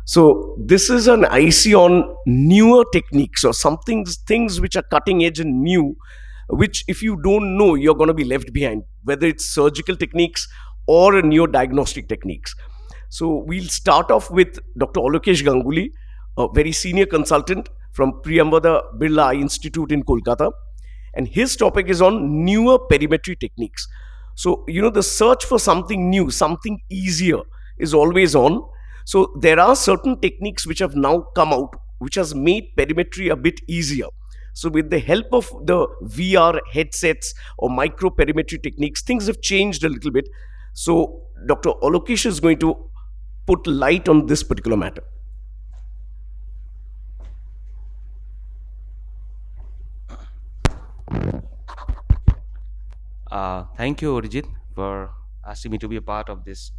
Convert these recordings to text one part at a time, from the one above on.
So this is an IC on newer techniques or things which are cutting edge and new, which if you don't know, you're going to be left behind, whether it's surgical techniques or neo diagnostic techniques. So we'll start off with Dr. Alokesh Ganguly, a very senior consultant from Priyambada Birla Eye Institute in Kolkata, and his topic is on newer perimetry techniques. So the search for something new, something easier is always on. So there are certain techniques which have now come out which has made perimetry a bit easier. So with the help of the VR headsets or microperimetry techniques, things have changed a little bit. So Dr. Alokesh is going to put light on this particular matter. Thank you, Orijit, for asking me to be a part of this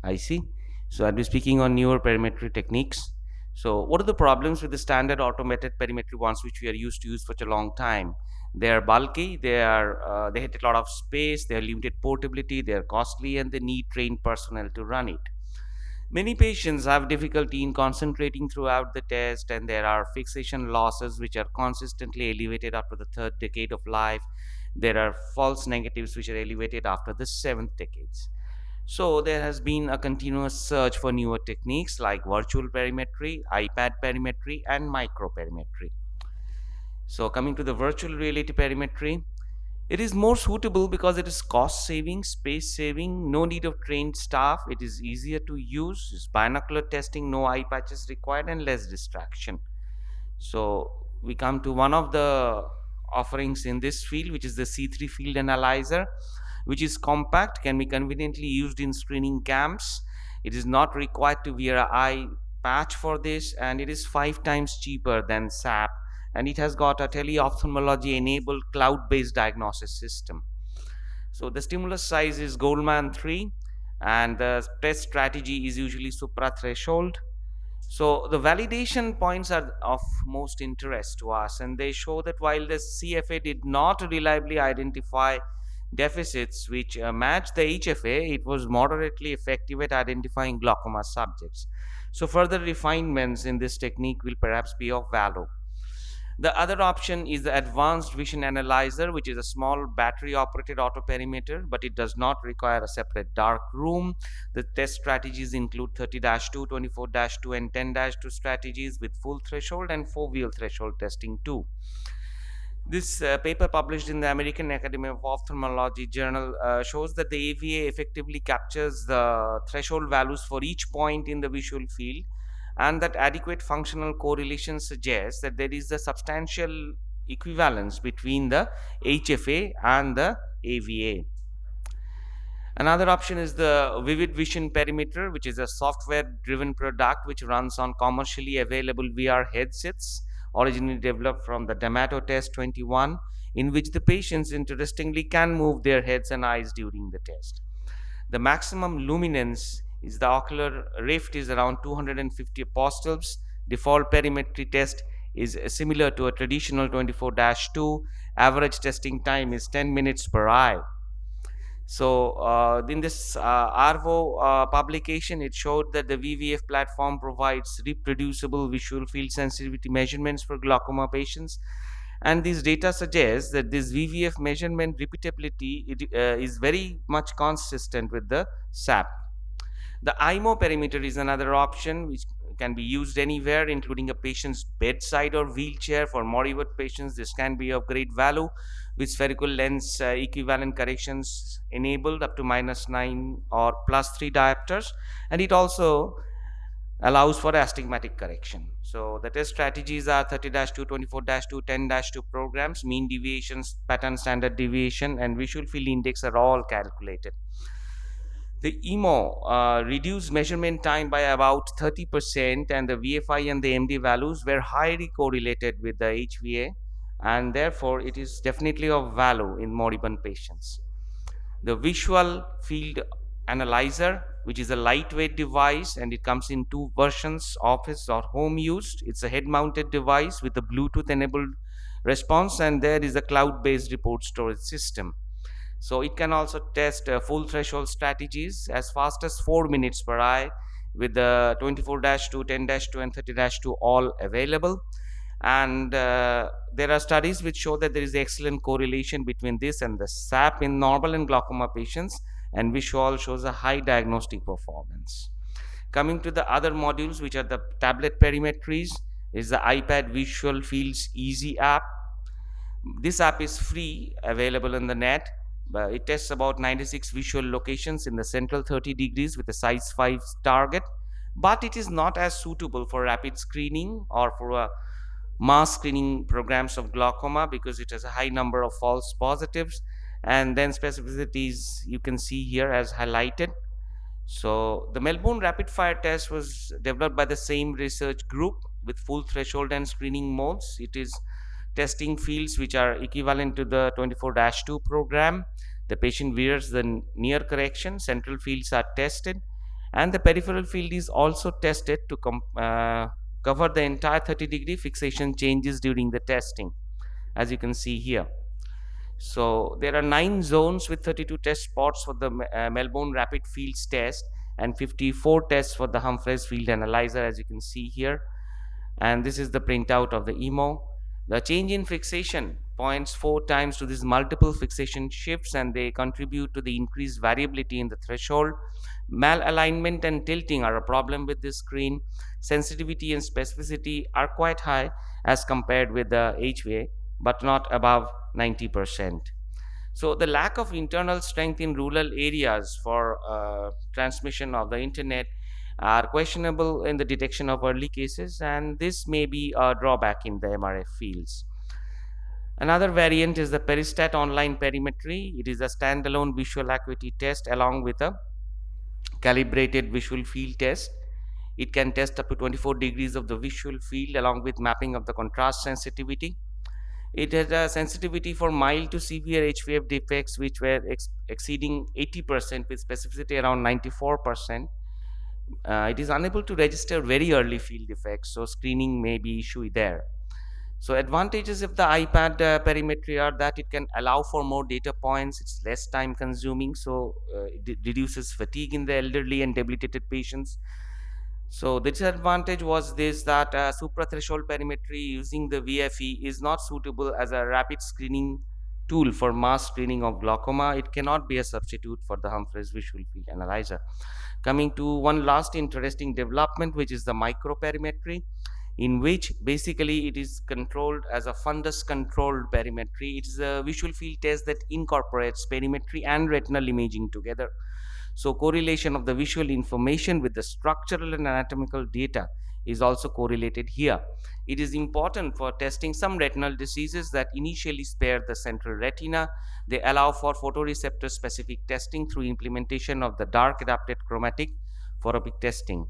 IC. So I'll be speaking on newer perimetry techniques. So what are the problems with the standard automated perimetry ones which we are used to use for such a long time? They are bulky, they hit a lot of space, they are limited portability, they are costly, and they need trained personnel to run it. Many patients have difficulty in concentrating throughout the test, and there are fixation losses which are consistently elevated after the third decade of life. There are false negatives which are elevated after the seventh decades. So there has been a continuous search for newer techniques like virtual perimetry, iPad perimetry, and microperimetry. So coming to the virtual reality perimetry, it is more suitable because it is cost saving, space saving, no need of trained staff, it is easier to use, it's binocular testing, no eye patches required, and less distraction. So we come to one of the offerings in this field, which is the C3 field analyzer, which is compact, can be conveniently used in screening camps. It is not required to wear an eye patch for this, and it is 5 times cheaper than SAP, and it has got a teleophthalmology enabled cloud-based diagnosis system. So the stimulus size is Goldman 3, and the test strategy is usually supra threshold. So the validation points are of most interest to us, and they show that while the CFA did not reliably identify deficits which match the HFA, it was moderately effective at identifying glaucoma subjects. So further refinements in this technique will perhaps be of value. The other option is the advanced vision analyzer, which is a small battery operated autoperimeter, but it does not require a separate dark room. The test strategies include 30-2, 24-2, and 10-2 strategies with full threshold and foveal threshold testing too. This paper published in the American Academy of Ophthalmology journal shows that the AVA effectively captures the threshold values for each point in the visual field, and that adequate functional correlation suggests that there is a substantial equivalence between the HFA and the AVA. Another option is the Vivid Vision Perimeter, which is a software-driven product which runs on commercially available VR headsets, originally developed from the D'Amato Test 21, in which the patients interestingly can move their heads and eyes during the test. The maximum luminance is the ocular rift is around 250 apostolbs. Default perimetry test is similar to a traditional 24-2. Average testing time is 10 minutes per eye. So in this ARVO publication, it showed that the VVF platform provides reproducible visual field sensitivity measurements for glaucoma patients, and these data suggests that this VVF measurement repeatability is very much consistent with the SAP. The IMO perimeter is another option which can be used anywhere, including a patient's bedside or wheelchair. For moribund patients, this can be of great value, with spherical lens equivalent corrections enabled up to -9 or +3 diopters, and it also allows for astigmatic correction. So the test strategies are 30-2, 24-2, 10-2 programs. Mean deviations, pattern standard deviation, and visual field index are all calculated. The EMO reduced measurement time by about 30%, and the VFI and the MD values were highly correlated with the HVA, and therefore it is definitely of value in moribund patients. The visual field analyzer, which is a lightweight device, and it comes in two versions, office or home used. It's a head mounted device with a Bluetooth enabled response, and there is a cloud based report storage system. So it can also test full threshold strategies as fast as 4 minutes per eye, with the 24-2, 10-2, and 30-2 all available. And there are studies which show that there is excellent correlation between this and the SAP in normal and glaucoma patients, and which all shows a high diagnostic performance. Coming to the other modules, which are the tablet perimetries, is the iPad Visual Fields Easy app. This app is free, available on the net, but it tests about 96 visual locations in the central 30 degrees with a size 5 target, but it is not as suitable for rapid screening or for mass screening programs of glaucoma because it has a high number of false positives, and then specificities you can see here as highlighted. So the Melbourne rapid fire test was developed by the same research group with full threshold and screening modes. It is testing fields which are equivalent to the 24-2 program. The patient wears the near correction, central fields are tested, and the peripheral field is also tested to cover the entire 30-degree fixation changes during the testing, as you can see here. So there are 9 zones with 32 test spots for the Melbourne Rapid Fields test and 54 tests for the Humphreys Field Analyzer, as you can see here. And this is the printout of the EMO. The change in fixation points 4 times to these multiple fixation shifts, and they contribute to the increased variability in the threshold. Malalignment and tilting are a problem with this screen. Sensitivity and specificity are quite high as compared with the HVA, but not above 90%. So the lack of internal strength in rural areas for transmission of the internet are questionable in the detection of early cases, and this may be a drawback in the MRF fields. Another variant is the Peristat online perimetry. It is a standalone visual acuity test along with a calibrated visual field test. It can test up to 24 degrees of the visual field along with mapping of the contrast sensitivity. It has a sensitivity for mild to severe HVF defects which were exceeding 80% with specificity around 94%. It is unable to register very early field defects, so screening may be issue there. So advantages of the iPad perimetry are that it can allow for more data points, it's less time consuming, so it reduces fatigue in the elderly and debilitated patients. So the disadvantage was this, that suprathreshold perimetry using the VFE is not suitable as a rapid screening tool for mass screening of glaucoma. It cannot be a substitute for the Humphreys visual field analyzer. Coming to one last interesting development, which is the microperimetry, in which basically it is controlled as a fundus controlled perimetry. It is a visual field test that incorporates perimetry and retinal imaging together. So correlation of the visual information with the structural and anatomical data is also correlated here. It is important for testing some retinal diseases that initially spare the central retina. They allow for photoreceptor specific testing through implementation of the dark adapted chromatic photopic testing.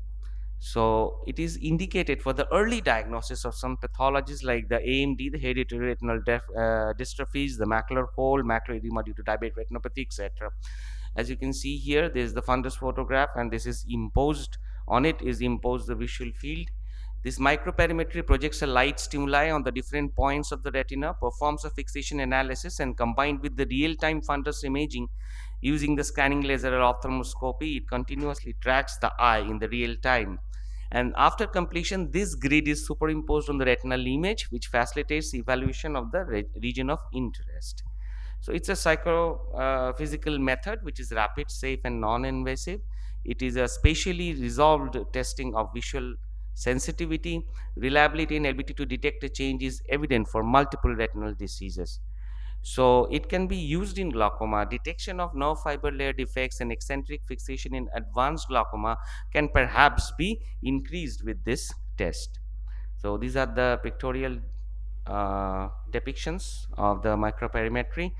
So it is indicated for the early diagnosis of some pathologies like the AMD, the hereditary retinal dystrophies, the macular hole, macular edema due to diabetic retinopathy, etc. As you can see here, there is the fundus photograph, and this is imposed on it is imposed the visual field. This microperimetry projects a light stimuli on the different points of the retina, performs a fixation analysis, and combined with the real-time fundus imaging using the scanning laser or ophthalmoscopy, it continuously tracks the eye in the real time. And after completion, this grid is superimposed on the retinal image, which facilitates evaluation of the region of interest. So it's a psychophysical method which is rapid, safe, and non-invasive. It is a spatially resolved testing of visual sensitivity. Reliability and ability to detect a change is evident for multiple retinal diseases. So it can be used in glaucoma. Detection of nerve fiber layer defects and eccentric fixation in advanced glaucoma can perhaps be increased with this test. So these are the pictorial depictions of the microperimetry,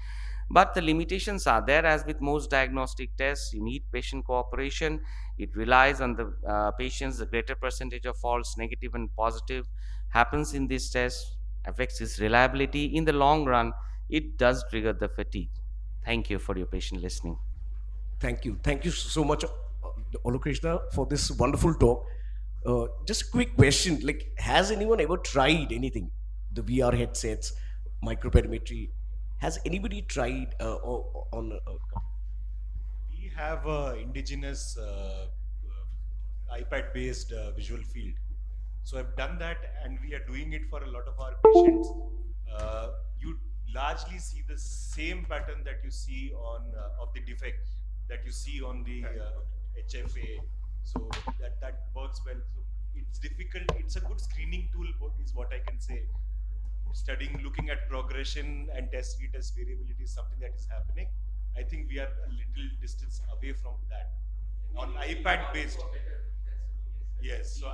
but the limitations are there. As with most diagnostic tests, you need patient cooperation. It relies on the patients. The greater percentage of false negative and positive happens in this test, affects its reliability. In the long run, it does trigger the fatigue. Thank you for your patient listening. Thank you so much, Olokrishna, for this wonderful talk. Just a quick question: like, has anyone ever tried anything? The VR headsets, microperimetry. Has anybody tried on? We have indigenous iPad based visual field. So I've done that, and we are doing it for a lot of our patients. You largely see the same pattern that you see on of the defect that you see on the HFA. So that works well. So it's difficult. It's a good screening tool, is what I can say. Studying, looking at progression and test retest variability is something that is happening. I think we are a little distance away from that on iPad based. Yes, so